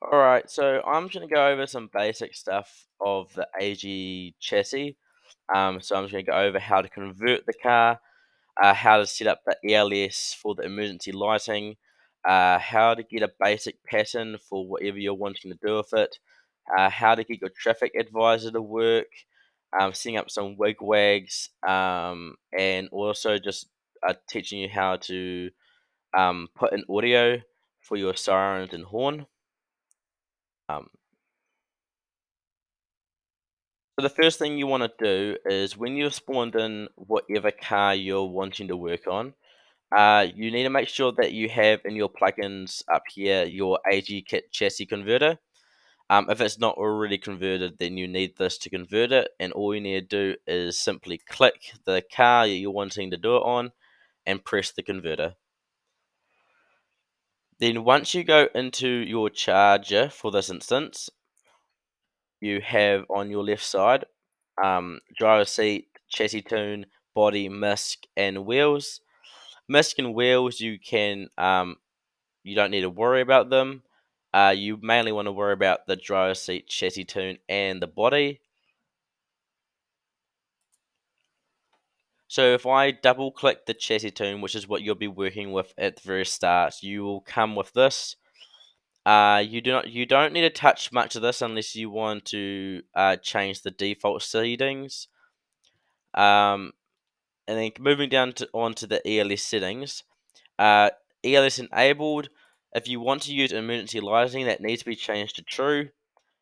Alright, so I'm just going to go over some basic stuff of the AG chassis. So I'm just going to go over how to convert the car, how to set up the ELS for the emergency lighting, how to get a basic pattern for whatever you're wanting to do with it, how to get your traffic advisor to work, setting up some wigwags, and also just teaching you how to put in audio for your sirens and horn. Um, So the first thing you want to do is when you've spawned in whatever car you're wanting to work on, you need to make sure that you have in your plugins up here your AG kit chassis converter. If it's not already converted, then you need this to convert it, and all you need to do is simply click the car you're wanting to do it on and press the converter. Then once you go into your charger for this instance, you have on your left side driver seat, chassis tune, body, misc, and wheels. Misc and wheels, you don't need to worry about them. You mainly want to worry about the driver seat, chassis tune, and the body. So if I double click the chassis tune, which is what you'll be working with at the very start, you will come with this. You don't need to touch much of this unless you want to change the default settings. Um, and then moving down onto the ELS settings. Uh, ELS enabled. If you want to use emergency lighting, that needs to be changed to true.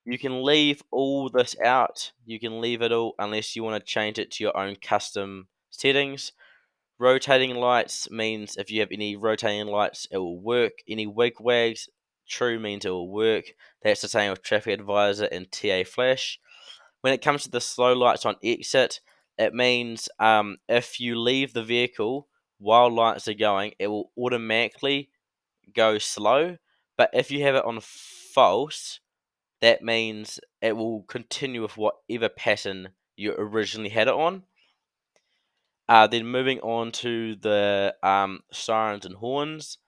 You can leave all this out. You can leave it all unless you want to change it to your own custom settings. Rotating lights means if you have any rotating lights, it will work. Any wigwags, true means it will work. That's the same with traffic advisor and TA flash. When it comes to the slow lights on exit, it means if you leave the vehicle while lights are going, it will automatically go slow. But if you have it on false, that means it will continue with whatever pattern you originally had it on. Then moving on to the sirens and horns.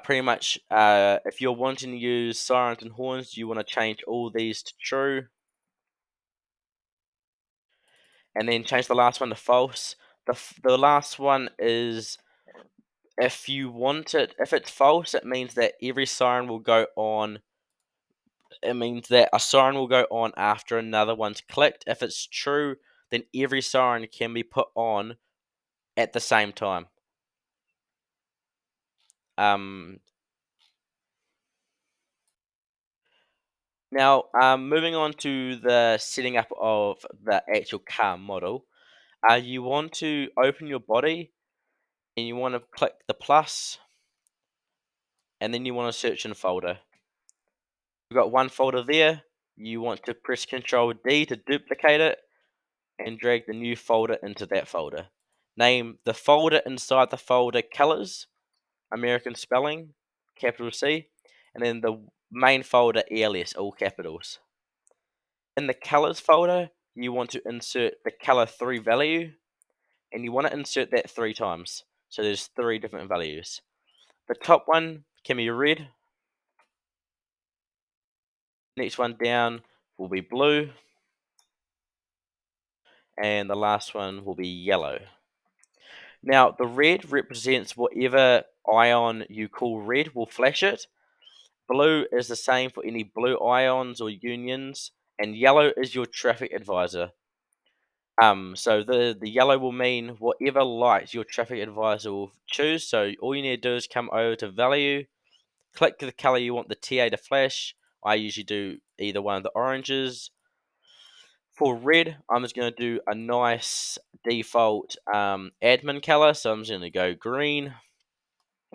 Pretty much, if you're wanting to use sirens and horns, you want to change all these to true. And then change the last one to false. The last one is if you want it, if it's false, it means that every siren will go on. It means that a siren will go on after another one's clicked. If it's true, then every siren can be put on at the same time. Um, Now, moving on to the setting up of the actual car model. You want to open your body and you want to click the plus, and then you want to search in folder. You've got one folder there. You want to press Control D to duplicate it and drag the new folder into that folder. Name the folder inside the folder Colors, American Spelling, capital C, and then the main folder ELS, all capitals. In the Colors folder, you want to insert the color 3 value, and you want to insert that 3 times. So there's 3 different values. The top one can be red. Next one down will be blue. And the last one will be yellow. Now, the red represents whatever ion you call red will flash it. Blue is the same for any blue ions or unions, and yellow is your traffic advisor. So the yellow will mean whatever light your traffic advisor will choose. So all you need to do is come over to value, click the color you want the TA to flash. I usually do either one of the oranges. For red, I'm just going to do a nice default admin color, so I'm just going to go green.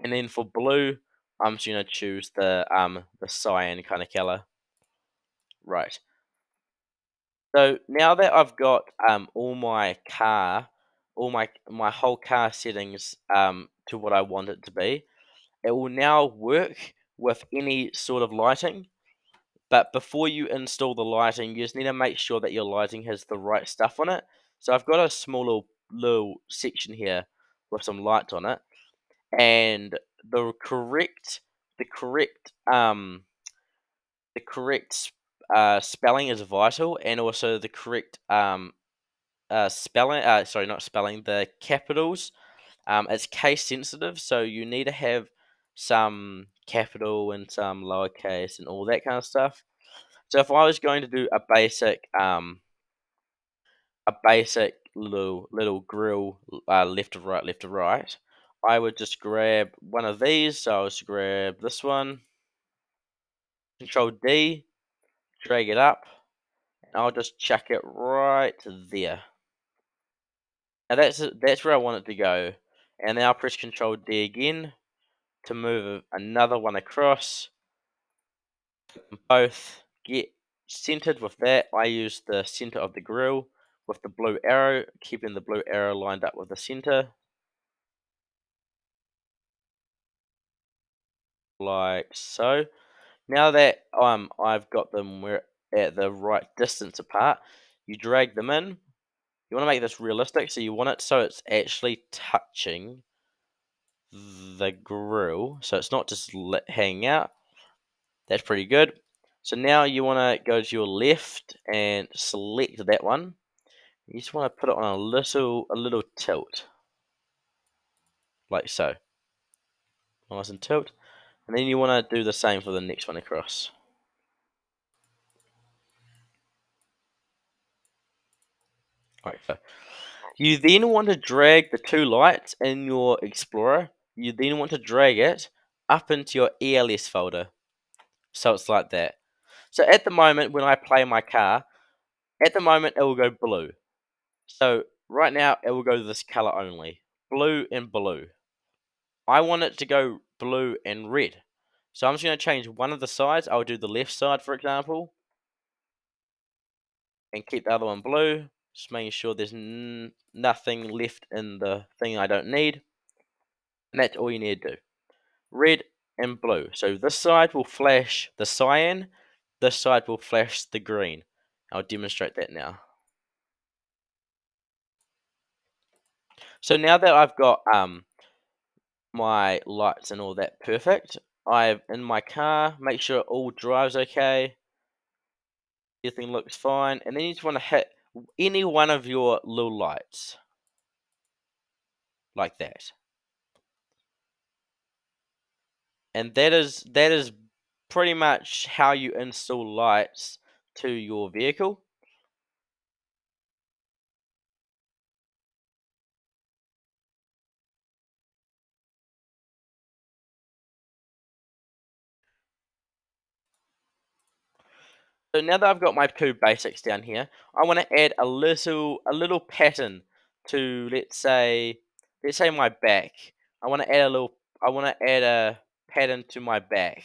And then for blue, I'm just going to choose the cyan kind of color. Right. So now that I've got all my whole car settings to what I want it to be, it will now work with any sort of lighting. But before you install the lighting, you just need to make sure that your lighting has the right stuff on it. So I've got a small little section here with some lights on it, and the correct the correct spelling is vital, and also the correct spelling. Sorry, not spelling. The capitals. It's case sensitive, so you need to have some capital and some lowercase and all that kind of stuff. So if I was going to do a basic little grill, left to right, I would just grab one of these. So I'll just grab this one, Control D, drag it up, and I'll just chuck it right there. Now that's where I want it to go. And then I'll press Control D again to move another one across. Both get centered with that. I use the center of the grill with the blue arrow, keeping the blue arrow lined up with the center, like so. Now that I've got them where at the right distance apart, you drag them in. You want to make this realistic, so you want it so it's actually touching the grill, so it's not just hanging out. That's pretty good. So now you want to go to your left and select that one. You just want to put it on a little tilt, like so. Nice and tilt. And then you want to do the same for the next one across. Alright, so you then want to drag the two lights in your Explorer. You then want to drag it up into your ELS folder. So it's like that. So at the moment, when I play my car, at the moment it will go blue. So right now it will go this color only. Blue and blue. I want it to go blue and red. So I'm just going to change one of the sides. I'll do the left side, for example, and keep the other one blue. Just making sure there's nothing left in the thing I don't need. And that's all you need to do. Red and blue. So this side will flash the cyan. This side will flash the green. I'll demonstrate that now. So now that I've got my lights and all that perfect, I've in my car, make sure all drives okay. Everything looks fine, and then you just want to hit any one of your little lights like that. And that is pretty much how you install lights to your vehicle. So now that I've got my two basics down here, I want to add a little pattern to let's say my back. I want to add a pattern to my back.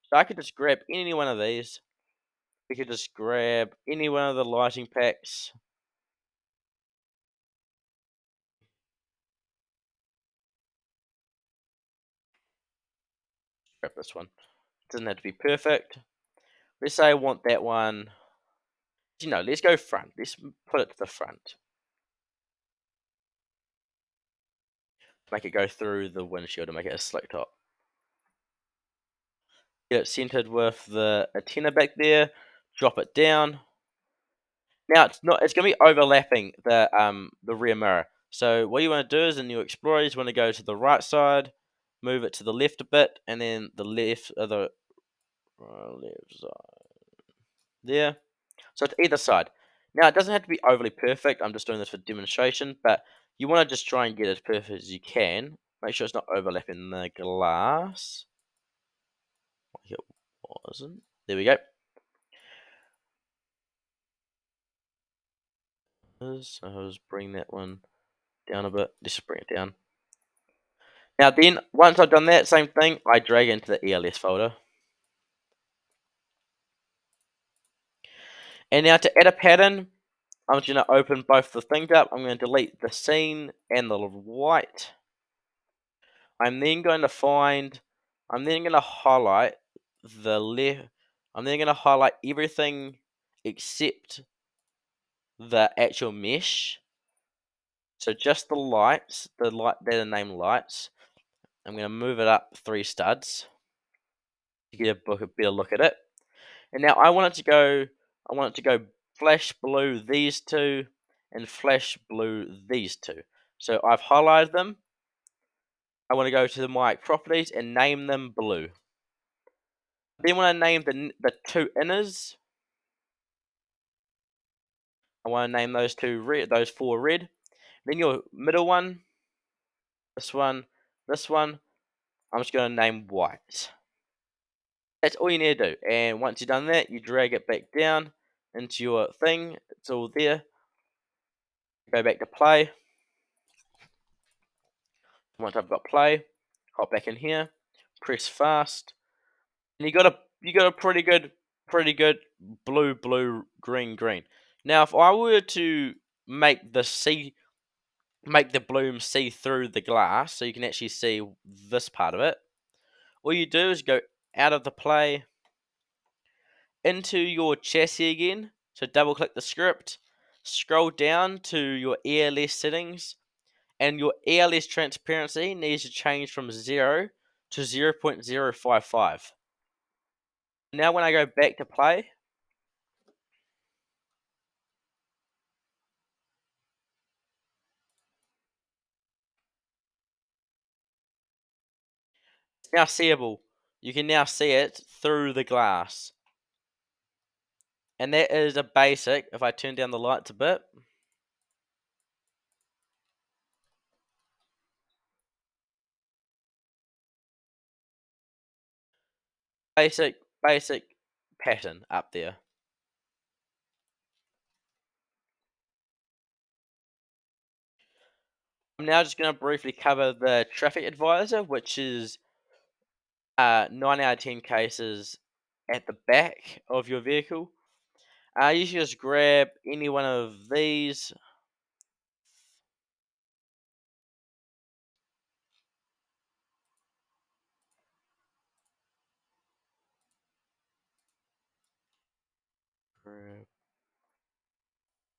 So I could just grab any one of these. We could just grab any one of the lighting packs. Grab this one. It doesn't have to be perfect. Let's say I want that one. Let's go front. Let's put it to the front. Make it go through the windshield and make it a slick top. Get it centered with the antenna back there. Drop it down. Now it's going to be overlapping the rear mirror. So what you want to do is in your Explorer, you want to go to the right side, move it to the left a bit, and then the left side there. So it's either side. Now it doesn't have to be overly perfect. I'm just doing this for demonstration, but you want to just try and get as perfect as you can. Make sure it's not overlapping the glass. Like it wasn't. There we go. So I'll just bring that one down a bit. Just bring it down. Now then, once I've done that, same thing, I drag into the ELS folder. And now to add a pattern, I'm just going to open both the things up. I'm going to delete the scene and the white. I'm then going to highlight the left. I'm then going to highlight everything except the actual mesh. So just the lights, the light that are named lights. I'm going to move it up 3 studs to get a better look at it. And now I want it to go flash blue these two and flash blue these two. So I've highlighted them. I want to go to the mic properties and name them blue. Then when I name the two inners, I want to name those four red. Then your middle one, this one, I'm just going to name white. That's all you need to do. And once you've done that, you drag it back down into your thing. It's all there. Go back to play. Once I've got play, hop back in here, press fast, and you got a pretty good blue green. Now if I were to make the bloom see through the glass so you can actually see this part of it, all you do is go out of the play into your chassis again. So double click the script, scroll down to your ELS settings, and your ELS transparency needs to change from 0 to 0.055. Now when I go back to play, it's now seeable. You can now see it through the glass. And that is a basic. If I turn down the lights a bit, basic pattern up there. I'm now just going to briefly cover the traffic advisor, which is 9 out of 10 cases at the back of your vehicle. You should just grab any one of these.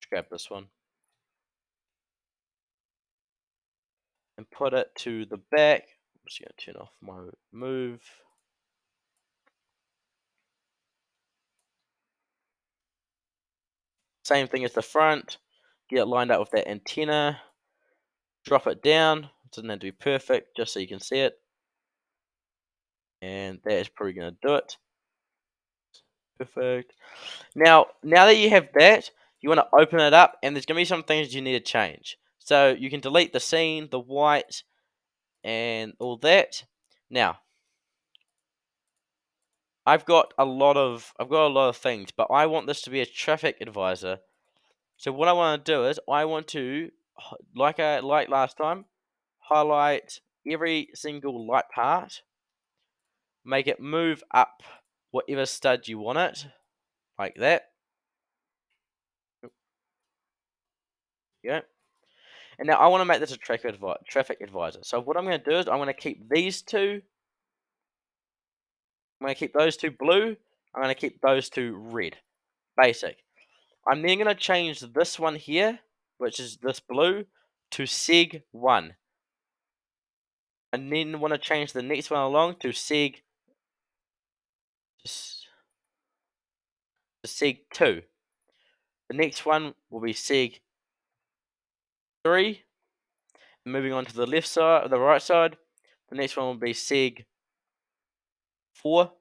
Grab this one and put it to the back. I'm just going to turn off my move. Same thing as the front. Get it lined up with that antenna. Drop it down. It doesn't have to be perfect, just so you can see it. And that is probably going to do it. Perfect. Now that you have that, you want to open it up, and there's going to be some things you need to change. So you can delete the scene, the white, and all that. Now, I've got a lot of things, but I want this to be a traffic advisor. So what I want to do is I want to, like last time, highlight every single light part, make it move up whatever stud you want it, like that. Yeah. And now I want to make this a traffic advisor. So what I'm going to do is I'm going to keep these two. I'm going to keep those two blue. I'm going to keep those two red. Basic. I'm then going to change this one here, which is this blue, to Seg 1. And then want to change the next one along to Seg 2. The next one will be Seg 3. Moving on to the left side, the right side, the next one will be Seg 4,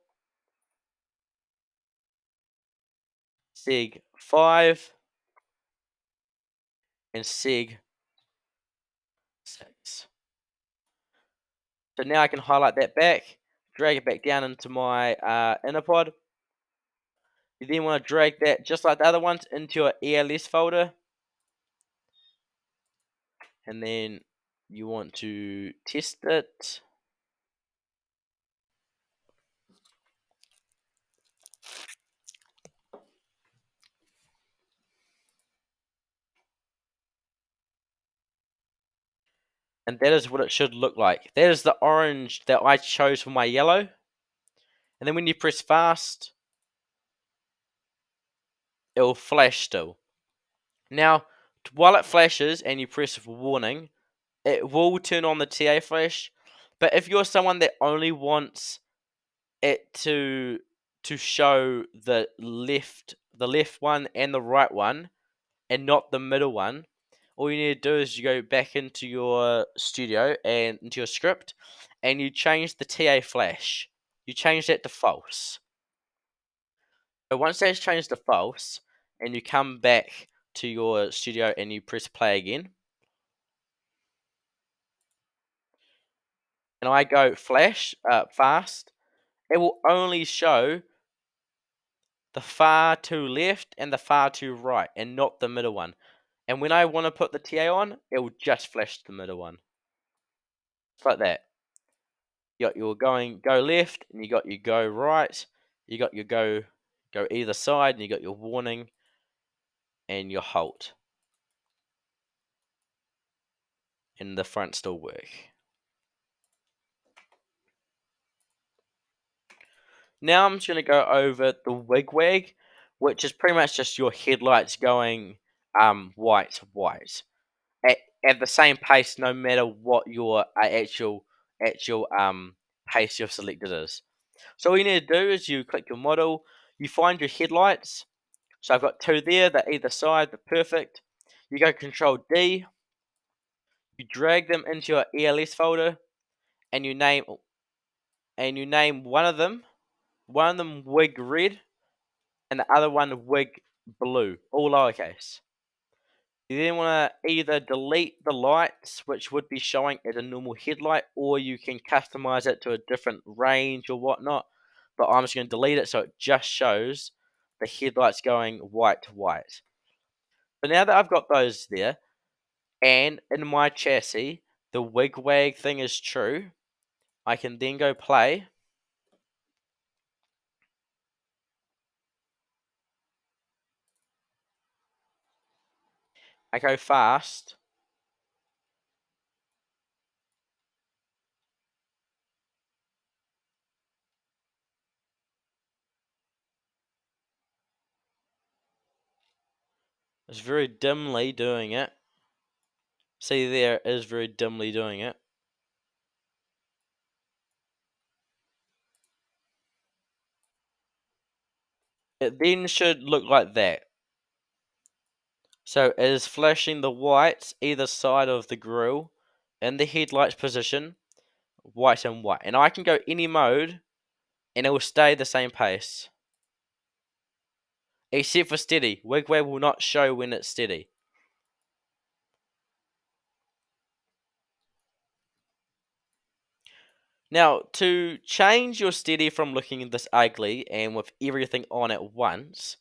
Seg 5, and Seg 6. So now I can highlight that back, drag it back down into my inner pod. You then want to drag that, just like the other ones, into your ELS folder. And then you want to test it. And that is what it should look like. That is the orange that I chose for my yellow. And then when you press fast, it will flash still. Now, while it flashes and you press warning, it will turn on the TA flash. But if you're someone that only wants it to to show the left one and the right one, and not the middle one, all you need to do is you go back into your studio and into your script, and you change the TA flash. You change that to false. So once that's changed to false, and you come back to your studio and you press play again, and I go flash fast, it will only show the far to left and the far to right, and not the middle one. And when I want to put the TA on, it will just flash the middle one. Just like that. You got your go left, and you got your go right. You got your go either side, and you got your warning and your halt. And the front still work. Now I'm just going to go over the WigWag, which is pretty much just your headlights going white, white. At the same pace, no matter what your actual pace you've selected is. So all you need to do is you click your model, you find your headlights. So I've got two there, they're either side, they're perfect. You go Control D, you drag them into your ELS folder, and you name one of them Wig Red, and the other one Wig Blue, all lowercase. You then want to either delete the lights, which would be showing as a normal headlight, or you can customize it to a different range or whatnot. But I'm just going to delete it so it just shows the headlights going white to white. So now that I've got those there, and in my chassis, the WigWag thing is true, I can then go play. I go fast. It's very dimly doing it. See, there is very dimly doing it. It then should look like that. So it is flashing the whites either side of the grille in the headlights position, white and white. And I can go any mode and it will stay the same pace. Except for steady. WigWag will not show when it's steady. Now, to change your steady from looking this ugly and with everything on at once,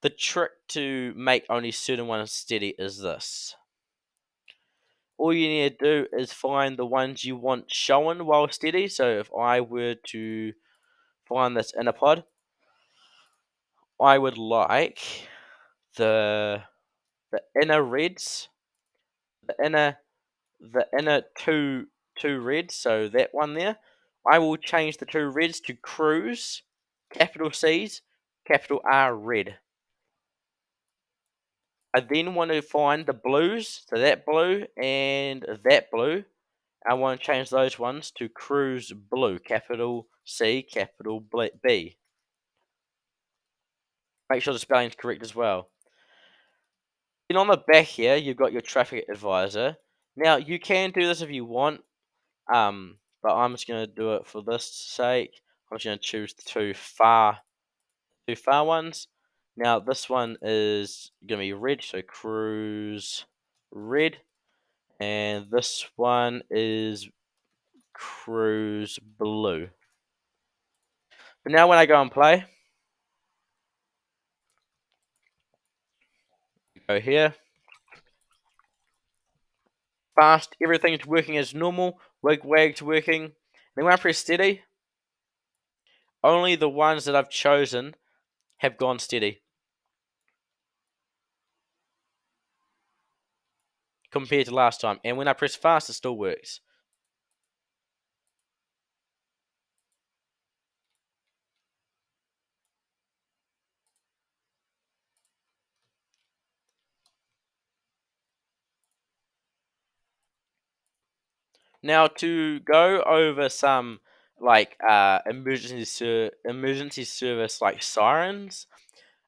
the trick to make only certain ones steady is this. All you need to do is find the ones you want shown while steady. So if I were to find this inner pod, I would like the inner reds, the inner two reds, so that one there. I will change the two reds to cruise, capital C's, capital R red. I then want to find the blues, so that blue and that blue. I want to change those ones to cruise blue, capital C, capital B. Make sure the spelling is correct as well. Then on the back here, you've got your traffic advisor. Now, you can do this if you want, but I'm just going to do it for this sake. I'm just going to choose the two far ones. Now, this one is going to be red, so cruise red. And this one is cruise blue. But now when I go and play, go here. Fast, everything's working as normal. WigWag's working. Then when I press steady, only the ones that I've chosen have gone steady. Compared to last time. And when I press fast, it still works. Now to go over some like emergency service like Sirens.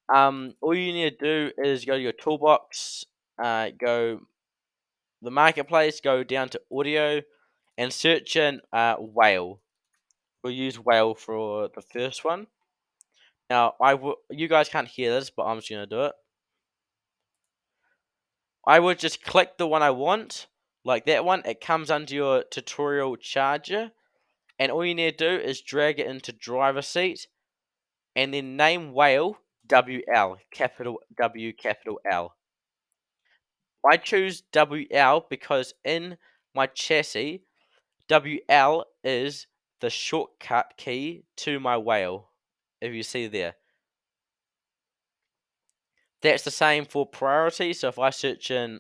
All you need to do is go to your toolbox, go the marketplace, go down to audio, and search in whale. We'll use whale for the first one. Now, you guys can't hear this, but I'm just gonna do it. I would just click the one I want, like that one. It comes under your tutorial charger, and all you need to do is drag it into driver seat, and then name whale WL, capital W, capital L. I choose WL because in my chassis, WL is the shortcut key to my whale. If you see there, that's the same for priority. So if I search in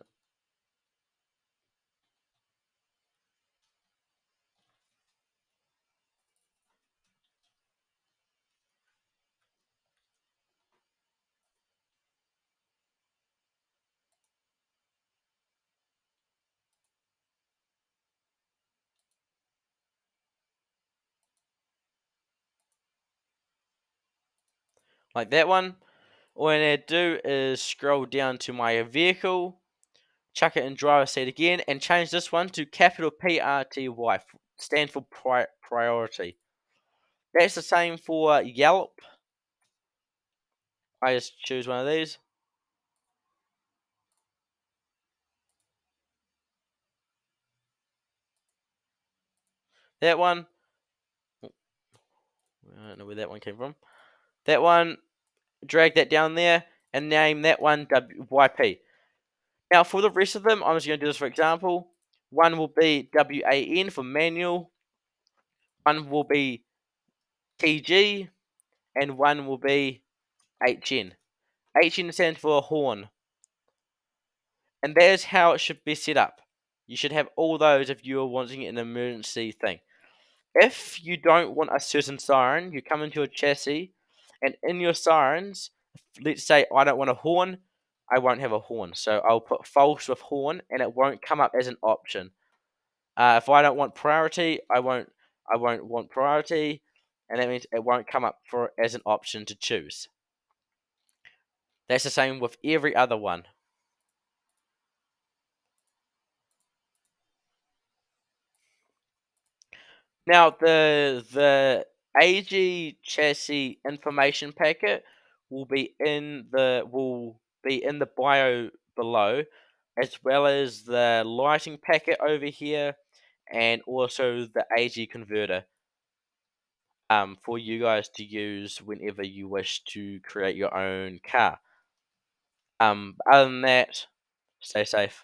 like that one, all I need to do is scroll down to my vehicle, chuck it in driver seat again, and change this one to capital PRTY, stand for priority. That's the same for Yelp. I just choose one of these. That one, I don't know where that one came from. That one, drag that down there, and name that one WYP. Now, for the rest of them, I'm just going to do this for example. One will be WAN for manual, one will be TG, and one will be HN. HN stands for horn, and that is how it should be set up. You should have all those if you are wanting an emergency thing. If you don't want a certain siren, you come into your chassis, and in your sirens, let's say I don't want a horn, I won't have a horn. So I'll put false with horn, and it won't come up as an option. If I don't want priority, I won't want priority, and that means it won't come up for as an option to choose. That's the same with every other one. Now the AG chassis information packet will be in the bio below, as well as the lighting packet over here, and also the AG converter. For you guys to use whenever you wish to create your own car. Other than that, stay safe.